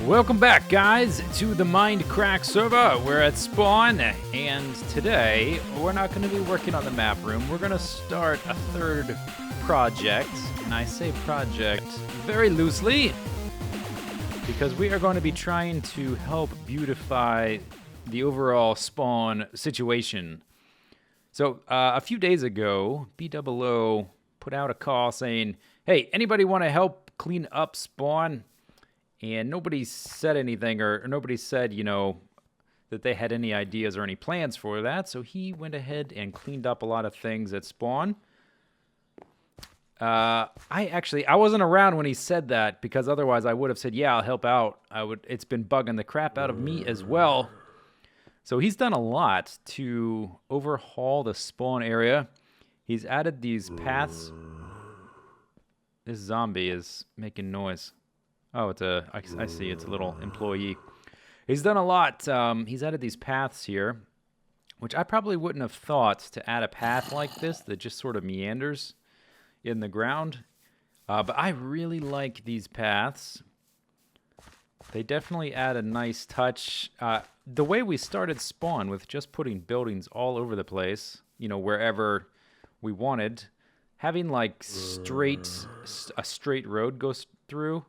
Welcome back, guys, to the Mindcrack server. We're at spawn, and today we're not going to be working on the map room. We're going to start a third project, and I say project very loosely because we are going to be trying to help beautify the overall spawn situation. So a few days ago, BOO put out a call saying, hey, anybody want to help clean up spawn? And nobody said anything, or nobody said, you know, that they had any ideas or any plans for that. So he went ahead and cleaned up a lot of things at spawn. I wasn't around when he said that, because otherwise I would have said, yeah, I'll help out. It's been bugging the crap out of me as well. So he's done a lot to overhaul the spawn area. He's added these paths. This zombie is making noise. Oh, I see, it's a little employee. He's done a lot. He's added these paths here, which I probably wouldn't have thought to add a path like this that just sort of meanders in the ground. But I really like these paths. They definitely add a nice touch. The way we started spawn with just putting buildings all over the place, you know, wherever we wanted, having like a straight road goes through,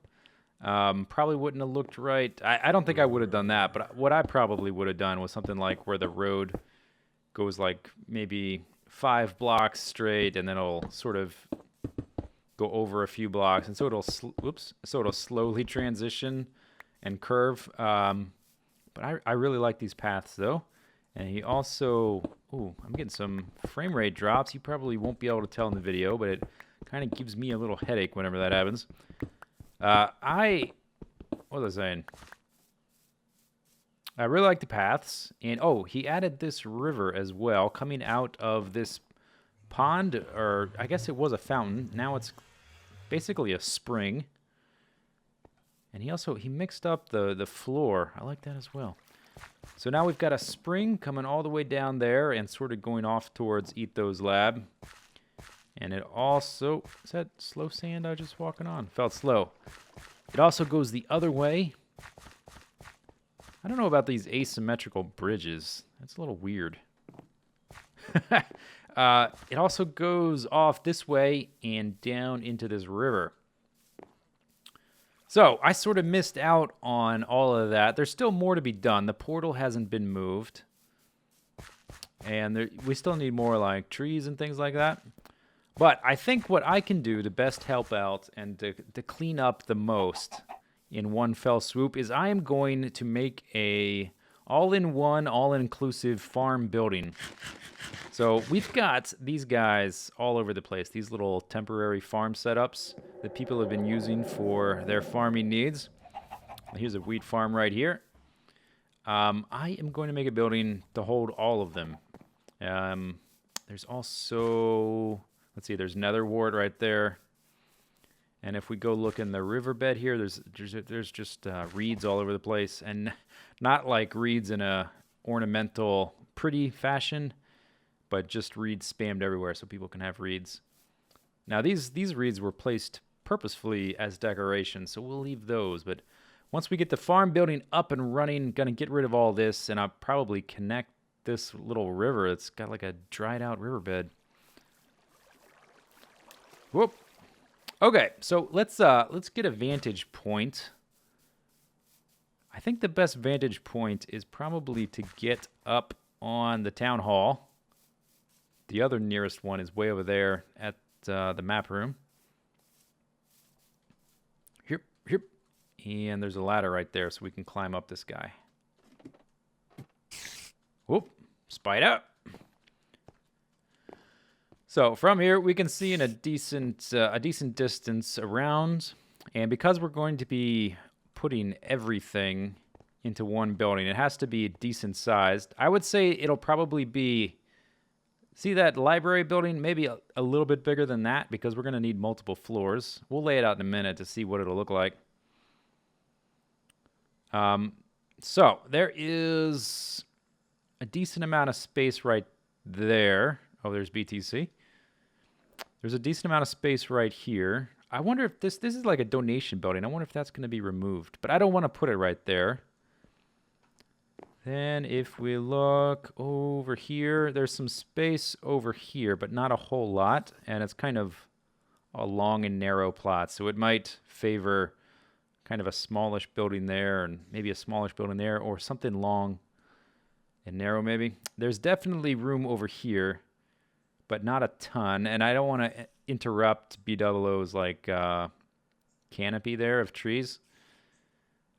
probably wouldn't have looked right. I don't think I would have done that, but what I probably would have done was something like where the road goes like maybe 5 blocks straight, and then it'll sort of go over a few blocks, and so it'll slowly transition and curve. But I really like these paths though. And he also, I'm getting some frame rate drops. You probably won't be able to tell in the video, but it kind of gives me a little headache whenever that happens. What was I saying? I really like the paths, and he added this river as well, coming out of this pond, or I guess it was a fountain. Now it's basically a spring. And he mixed up the floor. I like that as well. So now we've got a spring coming all the way down there and sort of going off towards Ethos Lab. And it also, is that slow sand I was just walking on? Felt slow. It also goes the other way. I don't know about these asymmetrical bridges. That's a little weird. It also goes off this way and down into this river. So I sort of missed out on all of that. There's still more to be done. The portal hasn't been moved. And we still need more like trees and things like that. But I think what I can do to best help out and to clean up the most in one fell swoop is I am going to make a all-in-one, all-inclusive farm building. So we've got these guys all over the place, these little temporary farm setups that people have been using for their farming needs. Here's a wheat farm right here. I am going to make a building to hold all of them. There's also... Let's see, there's nether wart right there. And if we go look in the riverbed here, there's just reeds all over the place. And not like reeds in a ornamental, pretty fashion, but just reeds spammed everywhere so people can have reeds. Now, these reeds were placed purposefully as decoration, so we'll leave those. But once we get the farm building up and running, going to get rid of all this, and I'll probably connect this little river. It's got like a dried out riverbed. Whoop. Okay, so let's get a vantage point. I think the best vantage point is probably to get up on the town hall. The other nearest one is way over there at the map room. Here. And there's a ladder right there, so we can climb up this guy. Whoop. Spider. So from here, we can see in a decent distance around, and because we're going to be putting everything into one building, it has to be decent sized. I would say it'll probably be, see that library building, maybe a little bit bigger than that, because we're going to need multiple floors. We'll lay it out in a minute to see what it'll look like. So there is a decent amount of space right there. Oh, there's BTC. There's a decent amount of space right here. I wonder if this is like a donation building. I wonder if that's going to be removed. But I don't want to put it right there. Then if we look over here, there's some space over here, but not a whole lot. And it's kind of a long and narrow plot. So it might favor kind of a smallish building there and maybe a smallish building there or something long and narrow maybe. There's definitely room over here, but not a ton. And I don't want to interrupt B00's like canopy there of trees.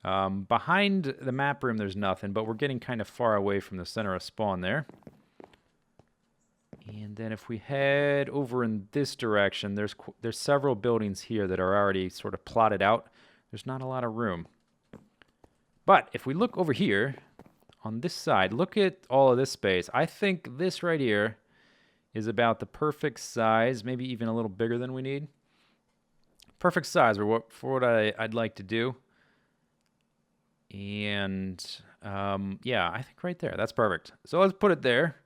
Behind the map room, there's nothing, but we're getting kind of far away from the center of spawn there. And then if we head over in this direction, there's several buildings here that are already sort of plotted out. There's not a lot of room. But if we look over here on this side, look at all of this space. I think this right here is about the perfect size, maybe even a little bigger than we need. Perfect size for what I'd like to do. And yeah, I think right there, that's perfect. So let's put it there.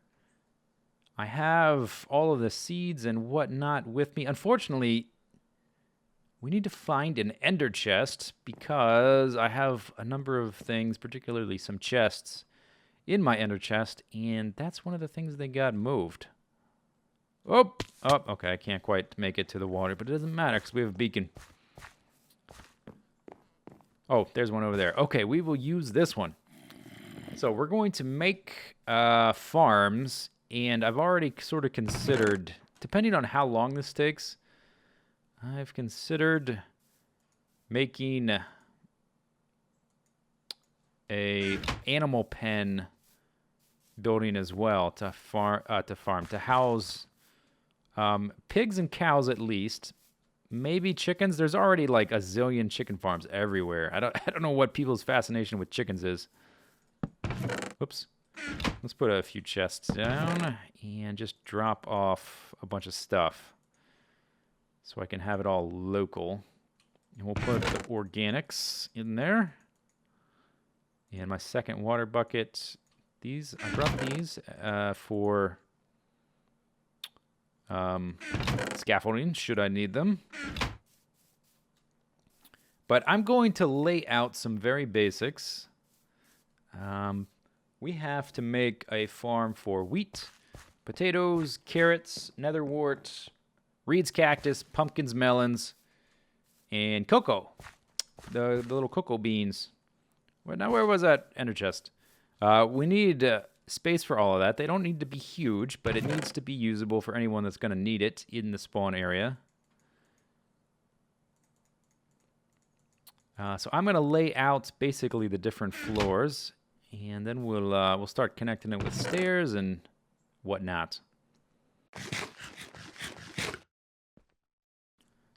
I have all of the seeds and whatnot with me. Unfortunately, we need to find an ender chest because I have a number of things, particularly some chests in my ender chest, and that's one of the things that got moved. Oh, okay, I can't quite make it to the water, but it doesn't matter because we have a beacon. Oh, there's one over there. Okay, we will use this one. So we're going to make farms, and I've already sort of considered, depending on how long this takes, I've considered making a animal pen building as well to house pigs and cows at least. Maybe chickens. There's already like a zillion chicken farms everywhere. I don't know what people's fascination with chickens is. Oops. Let's put a few chests down and just drop off a bunch of stuff so I can have it all local. And we'll put the organics in there. And my second water bucket. I brought these for scaffolding, should I need them. But I'm going to lay out some very basics. We have to make a farm for wheat, potatoes, carrots, netherwort, reeds, cactus, pumpkins, melons, and cocoa. The little cocoa beans. Now where was that ender chest? We need space for all of that. They don't need to be huge, but it needs to be usable for anyone that's going to need it in the spawn area. So I'm going to lay out basically the different floors, and then we'll start connecting it with stairs and whatnot.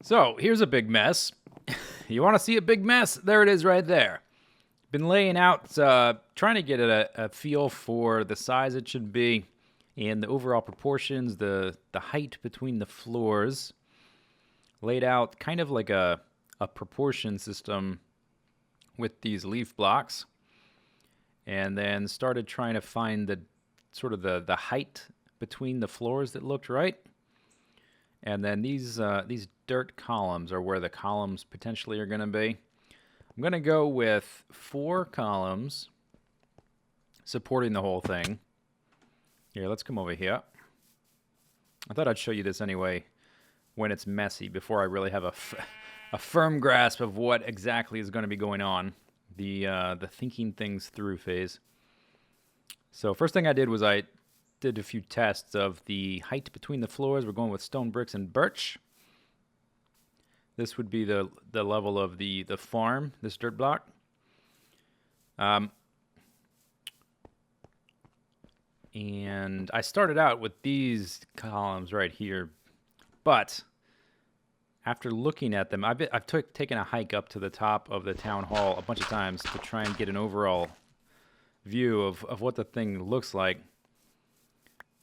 So here's a big mess. You want to see a big mess? There it is right there. Been laying out, trying to get a feel for the size it should be and the overall proportions, the height between the floors. Laid out kind of like a proportion system with these leaf blocks. And then started trying to find the sort of the height between the floors that looked right. And then these dirt columns are where the columns potentially are going to be. I'm going to go with 4 columns supporting the whole thing. Here, let's come over here. I thought I'd show you this anyway when it's messy before I really have a firm grasp of what exactly is going to be going on. The thinking things through phase. So first thing I did was I did a few tests of the height between the floors. We're going with stone bricks and birch. This would be the level of the farm, this dirt block. And I started out with these columns right here, but after looking at them, I've taken a hike up to the top of the town hall a bunch of times to try and get an overall view of what the thing looks like.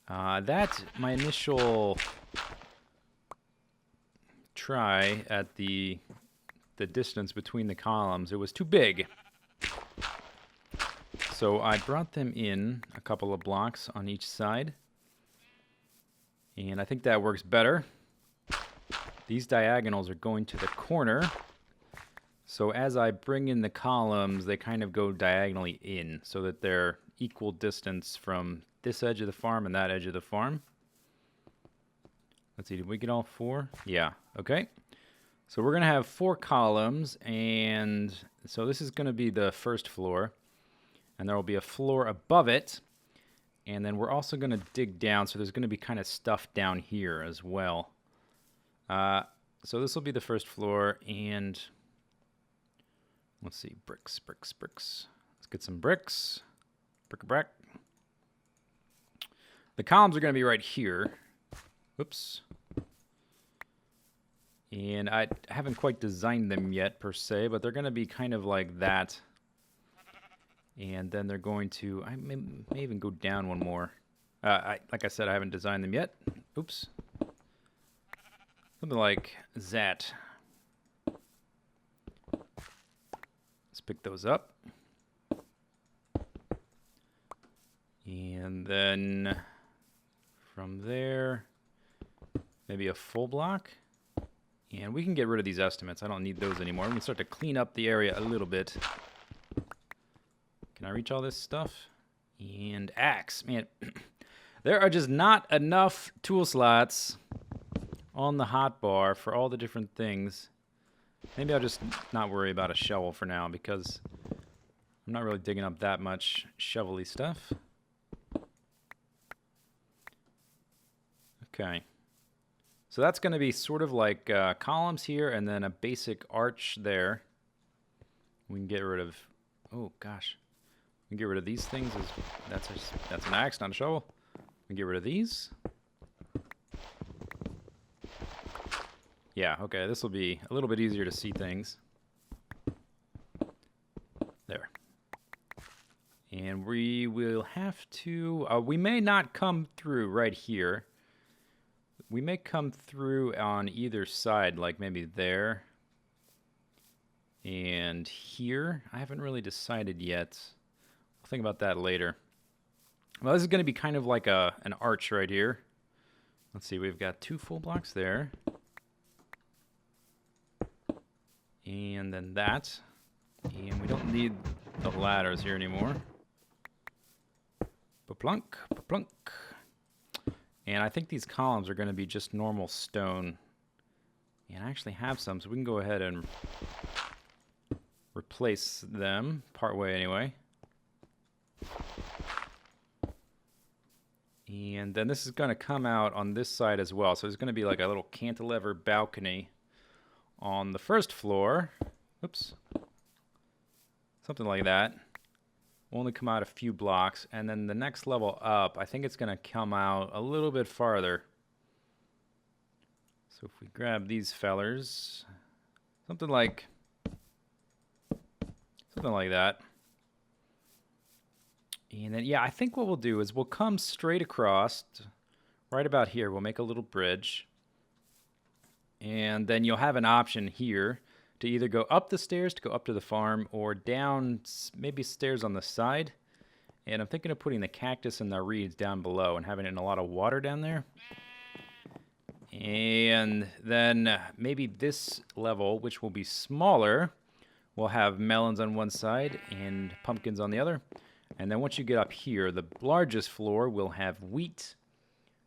That's my initial try at the distance between the columns. It was too big. So I brought them in a couple of blocks on each side. And I think that works better. these diagonals are going to the corner. So as I bring in the columns, they kind of go diagonally in so that they're equal distance from this edge of the farm and that edge of the farm. Let's see, did we get all 4? Yeah, okay. So we're going to have 4 columns, and so this is going to be the first floor, and there will be a floor above it, and then we're also going to dig down, so there's going to be kind of stuff down here as well. So this will be the first floor, and let's see, bricks. Let's get some bricks. Bric-a-brac. The columns are going to be right here. Whoops. And I haven't quite designed them yet, per se, but they're going to be kind of like that. And then they're going to, I may even go down one more. Like I said, I haven't designed them yet. Oops. Something like that. Let's pick those up. And then from there, maybe a full block. And we can get rid of these estimates. I don't need those anymore. I'm going to start to clean up the area a little bit. Can I reach all this stuff? And axe. Man, there are just not enough tool slots on the hotbar for all the different things. Maybe I'll just not worry about a shovel for now because I'm not really digging up that much shovel-y stuff. Okay. So that's going to be sort of like columns here and then a basic arch there. We can get rid of... Oh, gosh. We can get rid of these things. That's an axe, not a shovel. We can get rid of these. Yeah, okay. This will be a little bit easier to see things. There. And we will have to... we may not come through right here. We may come through on either side, like maybe there and here. I haven't really decided yet. I'll think about that later. Well, this is going to be kind of like an arch right here. Let's see, we've got 2 full blocks there. And then that. And we don't need the ladders here anymore. Ba-plunk, ba-plunk. And I think these columns are going to be just normal stone. And I actually have some, so we can go ahead and replace them, partway anyway. And then this is going to come out on this side as well. So there's going to be like a little cantilever balcony on the first floor. Oops. Something like that. Only come out a few blocks, and then the next level up, I think it's going to come out a little bit farther. So if we grab these fellers, something like that. And then, yeah, I think what we'll do is we'll come straight across, right about here. We'll make a little bridge. And then you'll have an option here to either go up the stairs to go up to the farm or down, maybe stairs on the side. And I'm thinking of putting the cactus and the reeds down below and having it in a lot of water down there. And then maybe this level, which will be smaller, will have melons on one side and pumpkins on the other. And then once you get up here, the largest floor will have wheat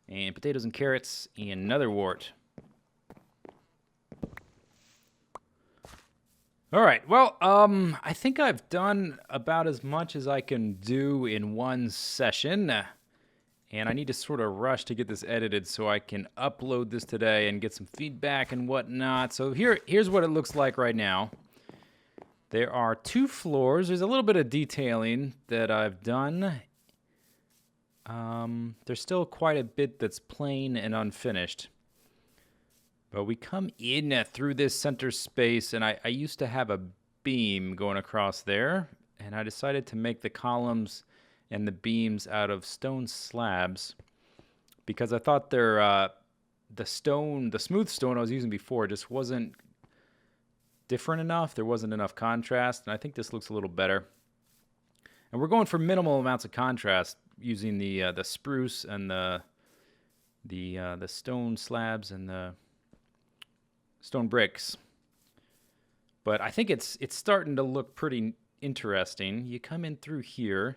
and potatoes and carrots and netherwort. All right, well, I think I've done about as much as I can do in one session, and I need to sort of rush to get this edited so I can upload this today and get some feedback and whatnot. So here's what it looks like right now. There are 2 floors. There's a little bit of detailing that I've done. There's still quite a bit that's plain and unfinished. But we come in through this center space, and I used to have a beam going across there, and I decided to make the columns and the beams out of stone slabs because I thought the smooth stone I was using before just wasn't different enough. There wasn't enough contrast, and I think this looks a little better. And we're going for minimal amounts of contrast using the spruce and the stone slabs and the stone bricks. But I think it's starting to look pretty interesting. You come in through here,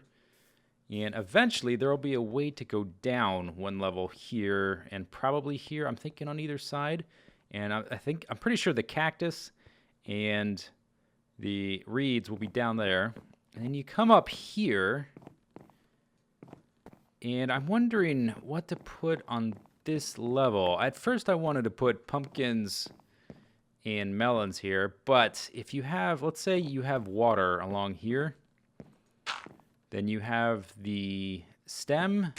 and eventually there will be a way to go down one level here and probably here. I'm thinking on either side. And I'm pretty sure the cactus and the reeds will be down there. And then you come up here, and I'm wondering what to put on this level. At first I wanted to put pumpkins and melons here, but if you have, let's say you have water along here, then you have the stem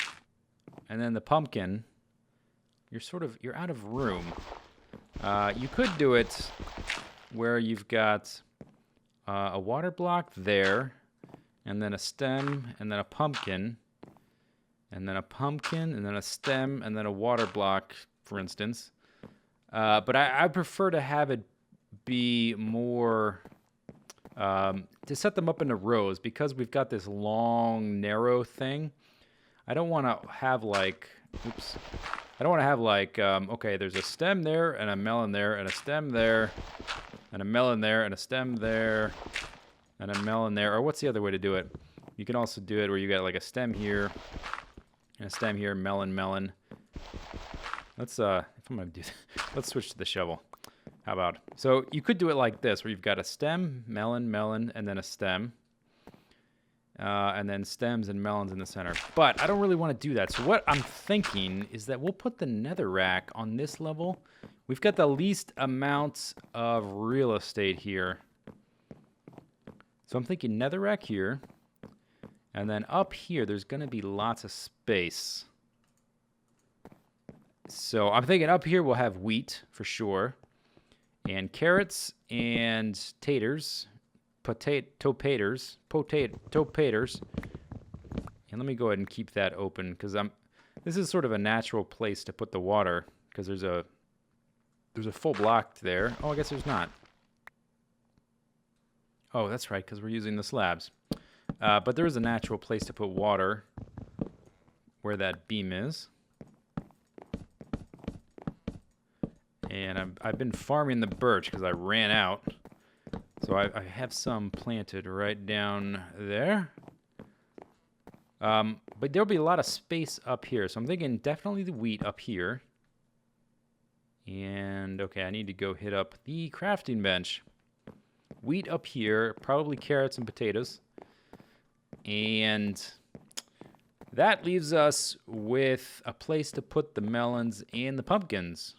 and then the pumpkin, you're out of room. You could do it where you've got a water block there, and then a stem, and then a pumpkin, and then a pumpkin, and then a stem, and then a water block, for instance. But I prefer to have it be more, to set them up into rows, because we've got this long, narrow thing. I don't want to have like, okay, there's a stem there, and a melon there, and a stem there, and a melon there, and a stem there, and a melon there. Or what's the other way to do it? You can also do it where you got like a stem here, and a stem here, melon, melon. Let's, if I'm going to do that, let's switch to the shovel. How about? So you could do it like this, where you've got a stem, melon, melon, and then a stem. And then stems and melons in the center. But I don't really want to do that. So what I'm thinking is that we'll put the netherrack on this level. We've got the least amount of real estate here. So I'm thinking netherrack here. And then up here, there's going to be lots of space. So I'm thinking up here we'll have wheat for sure. And carrots and taters. Potatoes. And let me go ahead and keep that open, because this is sort of a natural place to put the water, because there's a full block there. Oh, I guess there's not. Oh, that's right, because we're using the slabs. But there is a natural place to put water where that beam is. And I've been farming the birch because I ran out. So I have some planted right down there. But there'll be a lot of space up here. So I'm thinking definitely the wheat up here. And, okay, I need to go hit up the crafting bench. Wheat up here, probably carrots and potatoes. And that leaves us with a place to put the melons and the pumpkins.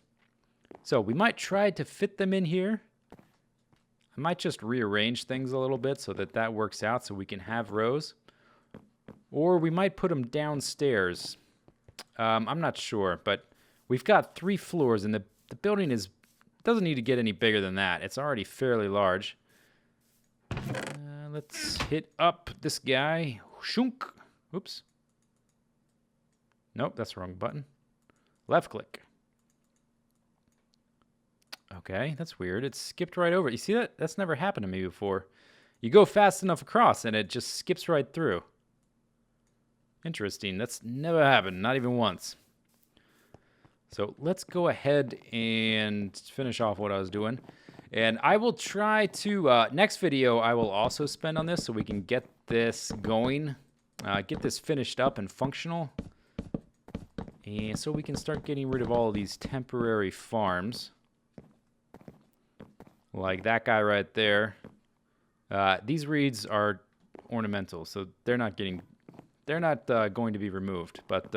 So we might try to fit them in here. I might just rearrange things a little bit so that works out so we can have rows. Or we might put them downstairs. I'm not sure, but we've got 3 floors, and the building doesn't need to get any bigger than that. It's already fairly large. Let's hit up this guy. Shunk. Oops. Nope, that's the wrong button. Left click. Okay, that's weird. It skipped right over. You see that? That's never happened to me before. You go fast enough across, and it just skips right through. Interesting. That's never happened, not even once. So let's go ahead and finish off what I was doing. And I will try to, next video I will also spend on this so we can get this going, get this finished up and functional. And so we can start getting rid of all of these temporary farms. Like that guy right there. These reeds are ornamental, so they're not going to be removed. But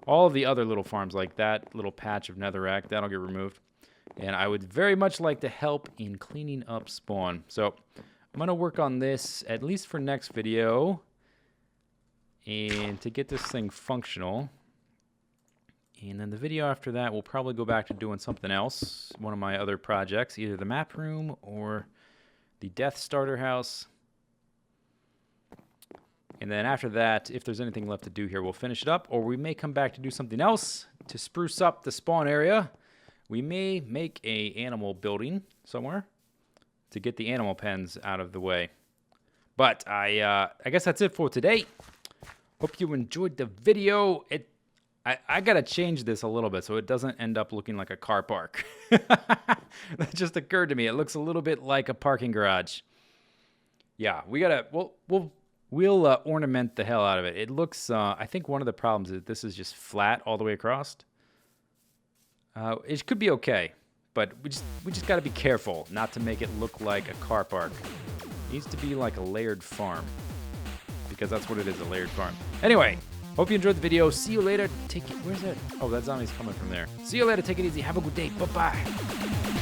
all of the other little farms, like that little patch of netherrack, that'll get removed. And I would very much like to help in cleaning up spawn. So I'm going to work on this at least for next video, and to get this thing functional. And then the video after that, we'll probably go back to doing something else. One of my other projects, either the map room or the Death Starter house. And then after that, if there's anything left to do here, we'll finish it up. Or we may come back to do something else to spruce up the spawn area. We may make a animal building somewhere to get the animal pens out of the way. But I guess that's it for today. Hope you enjoyed the video. I gotta change this a little bit so it doesn't end up looking like a car park. That just occurred to me. It looks a little bit like a parking garage. Yeah, we gotta. We'll ornament the hell out of it. It looks. I think one of the problems is that this is just flat all the way across. It could be okay, but we just gotta be careful not to make it look like a car park. It needs to be like a layered farm, because that's what it is, a layered farm. Anyway. Hope you enjoyed the video. See you later. Take it. Where's it? Oh, that zombie's coming from there. See you later. Take it easy. Have a good day. Bye-bye.